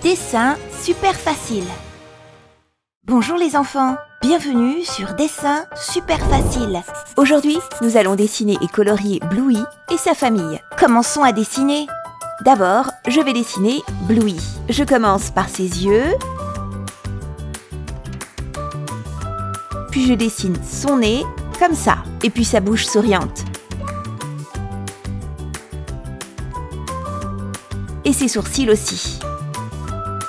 Dessin super facile. Bonjour les enfants, bienvenue sur Dessin super facile. Aujourd'hui, nous allons dessiner et colorier Bluey et sa famille. Commençons à dessiner. D'abord, je vais dessiner Bluey. Je commence par ses yeux, puis je dessine son nez, comme ça, et puis sa bouche souriante. Et ses sourcils aussi.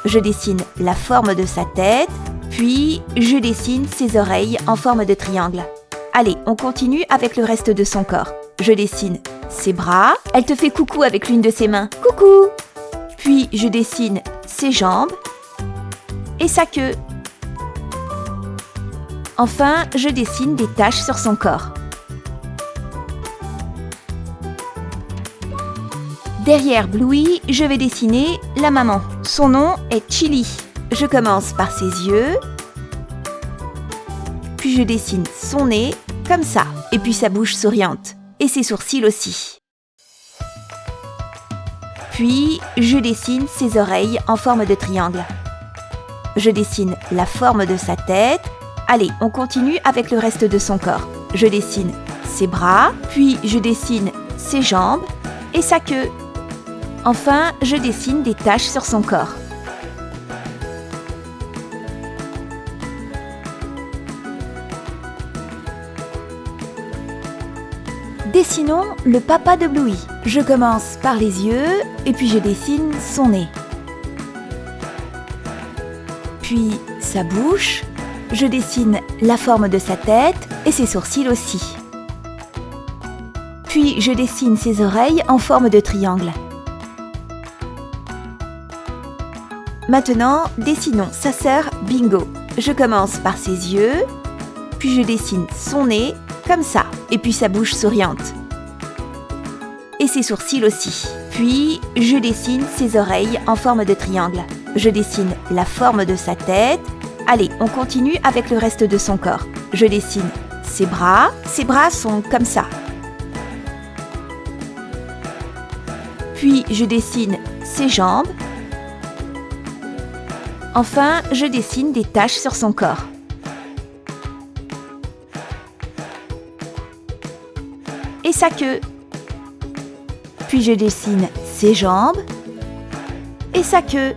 Je dessine la forme de sa tête, puis je dessine ses oreilles en forme de triangle. Allez, on continue avec le reste de son corps. Je dessine ses bras, elle te fait coucou avec l'une de ses mains. Coucou! Puis je dessine ses jambes et sa queue. Enfin, je dessine des taches sur son corps. Derrière Bluey, je vais dessiner la maman. Son nom est Chili. Je commence par ses yeux, puis je dessine son nez, comme ça, et puis sa bouche souriante, et ses sourcils aussi. Puis, je dessine ses oreilles en forme de triangle. Je dessine la forme de sa tête. Allez, on continue avec le reste de son corps. Je dessine ses bras, puis je dessine ses jambes et sa queue. Enfin, je dessine des taches sur son corps. Dessinons le papa de Bluey. Je commence par les yeux et puis je dessine son nez. Puis sa bouche. Je dessine la forme de sa tête et ses sourcils aussi. Puis je dessine ses oreilles en forme de triangle. Maintenant, dessinons sa sœur Bingo. Je commence par ses yeux, puis je dessine son nez, comme ça, et puis sa bouche souriante. Et ses sourcils aussi. Puis, je dessine ses oreilles en forme de triangle. Je dessine la forme de sa tête. Allez, on continue avec le reste de son corps. Je dessine ses bras. Ses bras sont comme ça. Puis, je dessine ses jambes. Enfin, je dessine des taches sur son corps. Et sa queue. Puis je dessine ses jambes et sa queue.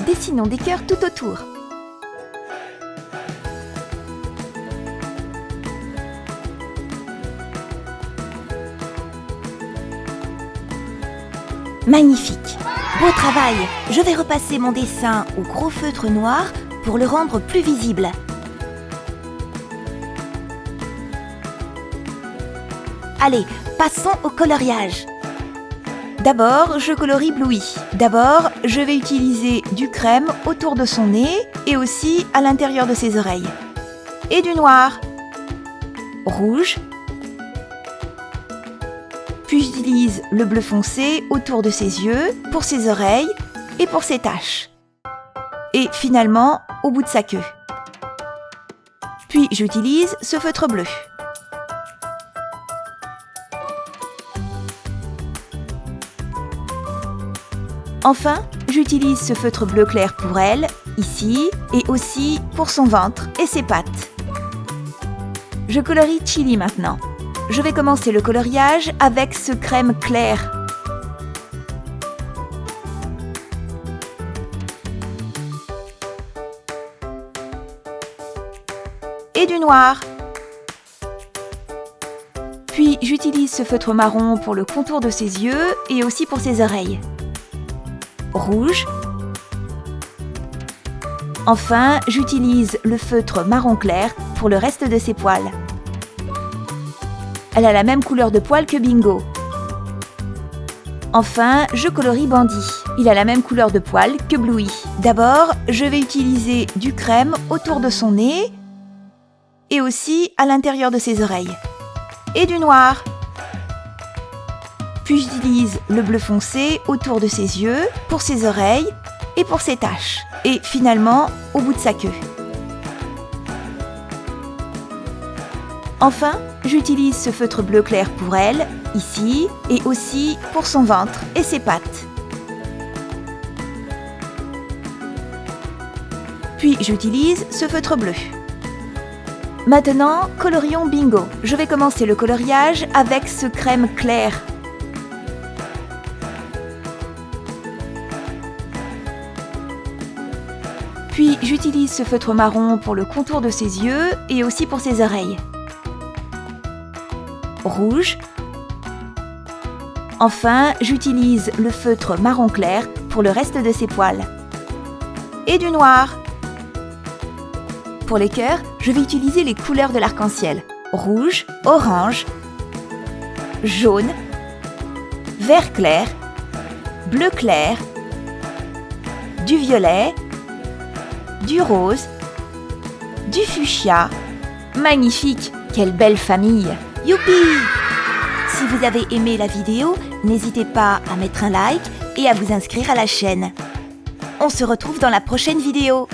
Dessinons des cœurs tout autour. Magnifique! Beau travail! Je vais repasser mon dessin au gros feutre noir pour le rendre plus visible. Allez, passons au coloriage. D'abord, je colorie Bluey. D'abord, je vais utiliser du crème autour de son nez et aussi à l'intérieur de ses oreilles. Et du noir. Rouge. Puis j'utilise le bleu foncé autour de ses yeux, pour ses oreilles et pour ses taches. Et finalement, au bout de sa queue. Puis j'utilise ce feutre bleu. Enfin, j'utilise ce feutre bleu clair pour elle, ici, et aussi pour son ventre et ses pattes. Je colorie Chili maintenant. Je vais commencer le coloriage avec ce crème clair. Et du noir. Puis j'utilise ce feutre marron pour le contour de ses yeux et aussi pour ses oreilles. Rouge. Enfin, j'utilise le feutre marron clair pour le reste de ses poils. Elle a la même couleur de poils que Bingo. Enfin, je colorie Bandy. Il a la même couleur de poils que Bluey. D'abord, je vais utiliser du crème autour de son nez et aussi à l'intérieur de ses oreilles. Et du noir. Puis j'utilise le bleu foncé autour de ses yeux, pour ses oreilles et pour ses taches. Et finalement, au bout de sa queue. Enfin, j'utilise ce feutre bleu clair pour elle, ici et aussi pour son ventre et ses pattes. Puis j'utilise ce feutre bleu. Maintenant, colorions Bingo. Je vais commencer le coloriage avec ce crème clair. Puis j'utilise ce feutre marron pour le contour de ses yeux et aussi pour ses oreilles. Rouge. Enfin, j'utilise le feutre marron clair pour le reste de ses poils. Et du noir. Pour les cœurs, je vais utiliser les couleurs de l'arc-en-ciel. Rouge, orange, jaune, vert clair, bleu clair, du violet, du rose, du fuchsia. Magnifique! Quelle belle famille! Youpi! Si vous avez aimé la vidéo, n'hésitez pas à mettre un like et à vous inscrire à la chaîne. On se retrouve dans la prochaine vidéo.